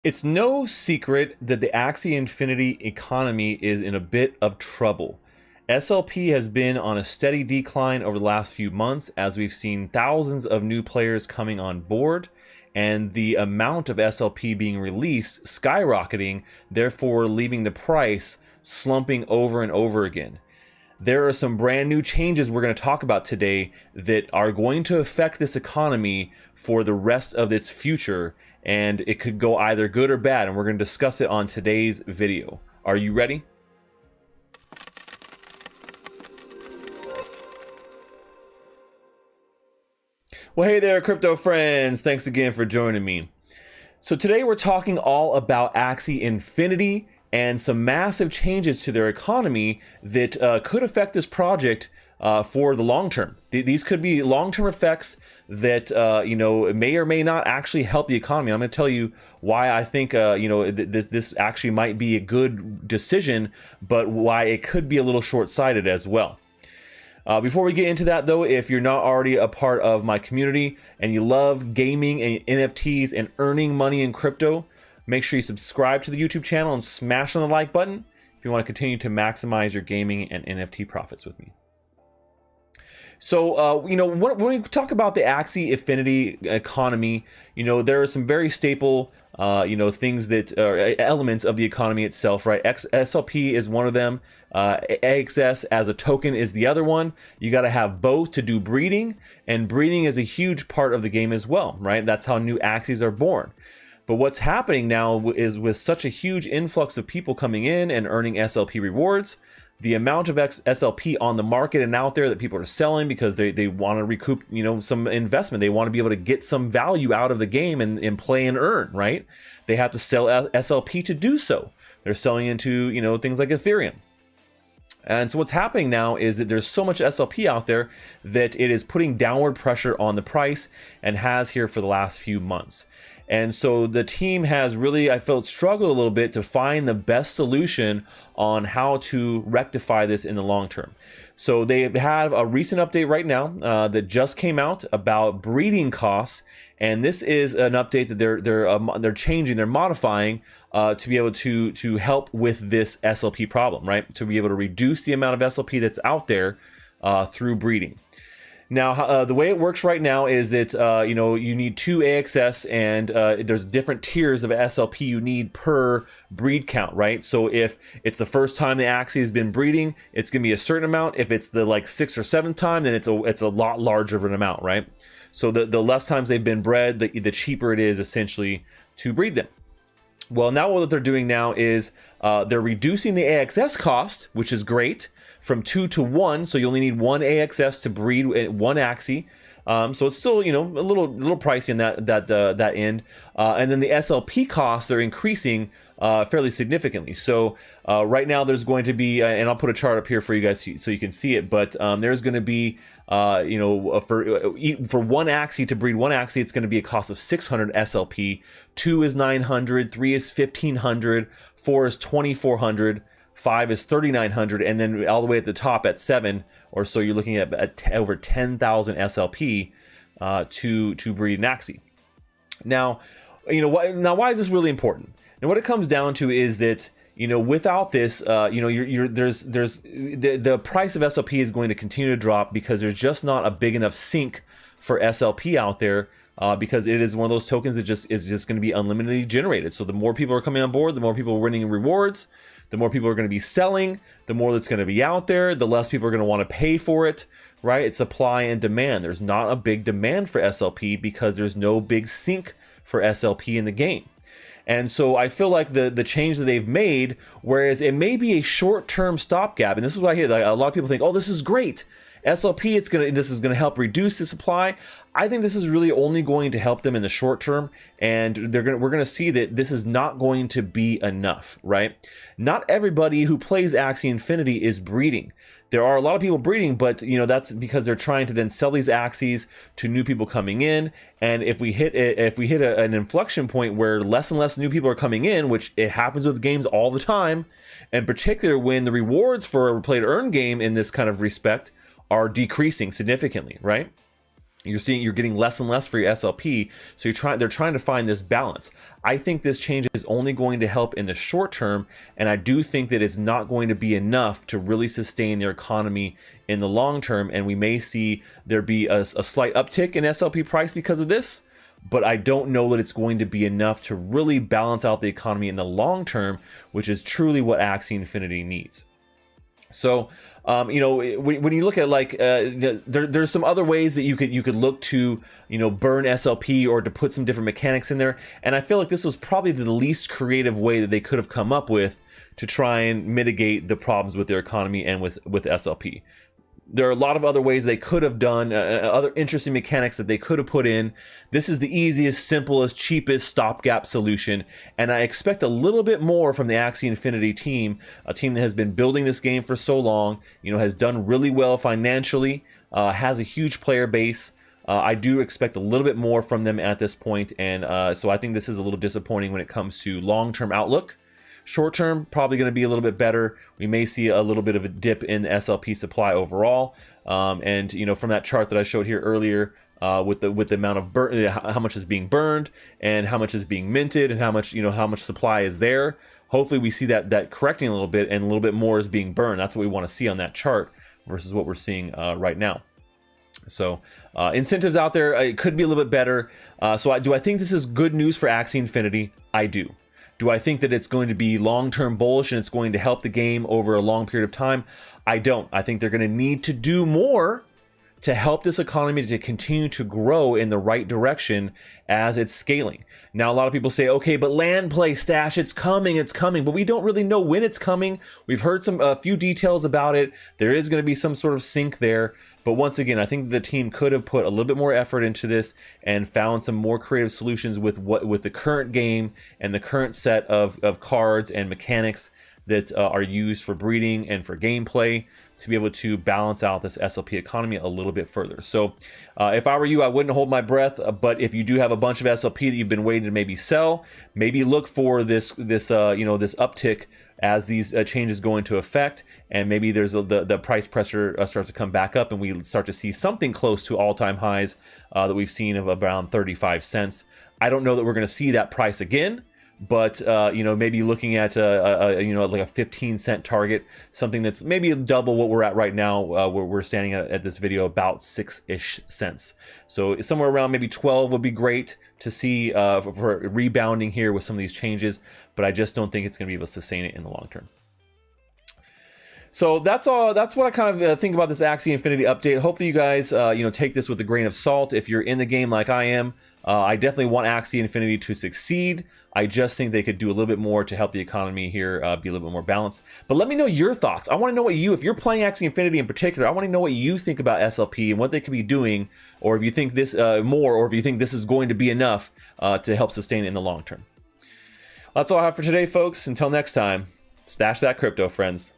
It's no secret that the Axie Infinity economy is in a bit of trouble. SLP has been on a steady decline over the last few months as we've seen thousands of new players coming on board and the amount of SLP being released skyrocketing, therefore leaving the price slumping over and over again. There are some brand new changes we're going to talk about today that are going to affect this economy for the rest of its future, and it could go either good or bad, and we're going to discuss it on today's video. Are you ready? Well, hey there, crypto friends. Thanks again for joining me. So today we're talking all about Axie Infinity and some massive changes to their economy that could affect this project for the long term. These could be long-term effects that may or may not actually help the economy. I'm going to tell you why I think this actually might be a good decision, but why it could be a little short-sighted as well. Before we get into that, though, if you're not already a part of my community and you love gaming and NFTs and earning money in crypto, make sure you subscribe to the YouTube channel and smash on the like button if you want to continue to maximize your gaming and NFT profits with me. So, when we talk about the Axie Infinity economy, there are some very staple, things that are elements of the economy itself, right? SLP is one of them. AXS as a token is the other one. You got to have both to do breeding, and breeding is a huge part of the game as well, right? That's how new Axies are born. But what's happening now is with such a huge influx of people coming in and earning SLP rewards, the amount of SLP on the market and out there that people are selling because they want to recoup, some investment. They want to be able to get some value out of the game and play and earn, right? They have to sell SLP to do so. They're selling into, things like Ethereum. And so what's happening now is that there's so much SLP out there that it is putting downward pressure on the price and has here for the last few months. And so the team has really, I felt, struggled a little bit to find the best solution on how to rectify this in the long term. So they have a recent update right now that just came out about breeding costs, and this is an update that they're changing, they're modifying to be able to help with this SLP problem, right? To be able to reduce the amount of SLP that's out there through breeding. Now, the way it works right now is that, you need 2 AXS, and there's different tiers of SLP you need per breed count, right? So if it's the first time the Axie has been breeding, it's going to be a certain amount. If it's the 6th or 7th time, then it's a lot larger of an amount, right? So the less times they've been bred, the cheaper it is essentially to breed them. Well, now what they're doing now is they're reducing the AXS cost, which is great, from 2 to 1, so you only need 1 AXS to breed 1 Axie. So it's still, a little pricey in that end. And then the SLP costs, they're increasing fairly significantly. So right now there's going to be, and I'll put a chart up here for you guys so you can see it, but there's going to be, for 1 Axie to breed 1 Axie, it's going to be a cost of 600 SLP. 2 is 900, 3 is 1500, 4 is 2400. 5 is 3,900, and then all the way at the top at 7 or so, you're looking at over 10,000 SLP to breed an Axie. Now, why is this really important? And what it comes down to is that without this, there's the price of SLP is going to continue to drop because there's just not a big enough sink for SLP out there. Because it is one of those tokens that is just going to be unlimitedly generated. So the more people are coming on board, the more people are winning rewards, the more people are going to be selling, the more that's going to be out there, the less people are going to want to pay for it, right? It's supply and demand. There's not a big demand for SLP because there's no big sink for SLP in the game. And so I feel like the change that they've made, whereas it may be a short-term stopgap, and this is what I hear, a lot of people think, oh, this is great. SLP, this is going to help reduce the supply. I think this is really only going to help them in the short term, and we're going to see that this is not going to be enough, right? Not everybody who plays Axie Infinity is breeding. There are a lot of people breeding, but that's because they're trying to then sell these Axies to new people coming in. And if we hit an inflection point where less and less new people are coming in, which it happens with games all the time, and particularly when the rewards for a play to earn game in this kind of respect are decreasing significantly, right? You're getting less and less for your SLP, so they're trying to find this balance. I think this change is only going to help in the short term, and I do think that it's not going to be enough to really sustain their economy in the long term, and we may see there be a slight uptick in SLP price because of this, but I don't know that it's going to be enough to really balance out the economy in the long term, which is truly what Axie Infinity needs. So, you know, when you look at like, there's some other ways that you could look to, you know, burn SLP or to put some different mechanics in there. And I feel like this was probably the least creative way that they could have come up with to try and mitigate the problems with their economy and with SLP. There are a lot of other ways they could have done, other interesting mechanics that they could have put in. This is the easiest, simplest, cheapest stopgap solution, and I expect a little bit more from the Axie Infinity team, a team that has been building this game for so long, you know, has done really well financially, has a huge player base. I do expect a little bit more from them at this point, and so I think this is a little disappointing when it comes to long-term outlook. Short term, probably going to be a little bit better. We may see a little bit of a dip in SLP supply overall. And you know, from that chart that I showed here earlier, with the amount of how much is being burned and how much is being minted and how much supply is there. Hopefully, we see that correcting a little bit and a little bit more is being burned. That's what we want to see on that chart versus what we're seeing right now. So incentives out there, it could be a little bit better. Do I think this is good news for Axie Infinity? I do. Do I think that it's going to be long-term bullish and it's going to help the game over a long period of time? I don't. I think they're going to need to do more to help this economy to continue to grow in the right direction as it's scaling. Now, a lot of people say, okay, but land play stash, it's coming, but we don't really know when it's coming. We've heard a few details about it. There is going to be some sort of sync there. But once again, I think the team could have put a little bit more effort into this and found some more creative solutions with the current game and the current set of cards and mechanics that are used for breeding and for gameplay to be able to balance out this SLP economy a little bit further. So if I were you, I wouldn't hold my breath, but if you do have a bunch of SLP that you've been waiting to maybe sell, maybe look for this uptick as these changes go into effect, and maybe there's the price pressure starts to come back up and we start to see something close to all-time highs that we've seen of around 35 cents. I don't know that we're going to see that price again, but you know, maybe looking at like a 15-cent target, something that's maybe double what we're at right now, where we're standing at this video, about 6-ish cents. So somewhere around maybe 12 would be great to see for rebounding here with some of these changes, but I just don't think it's going to be able to sustain it in the long term. So that's all. That's what I kind of think about this Axie Infinity update. Hopefully you guys take this with a grain of salt. If you're in the game like I am, I definitely want Axie Infinity to succeed. I just think they could do a little bit more to help the economy here be a little bit more balanced. But let me know your thoughts. I want to know if you're playing Axie Infinity in particular, I want to know what you think about SLP and what they could be doing, or if you think this more, or if you think this is going to be enough to help sustain it in the long term. That's all I have for today, folks. Until next time, stash that crypto, friends.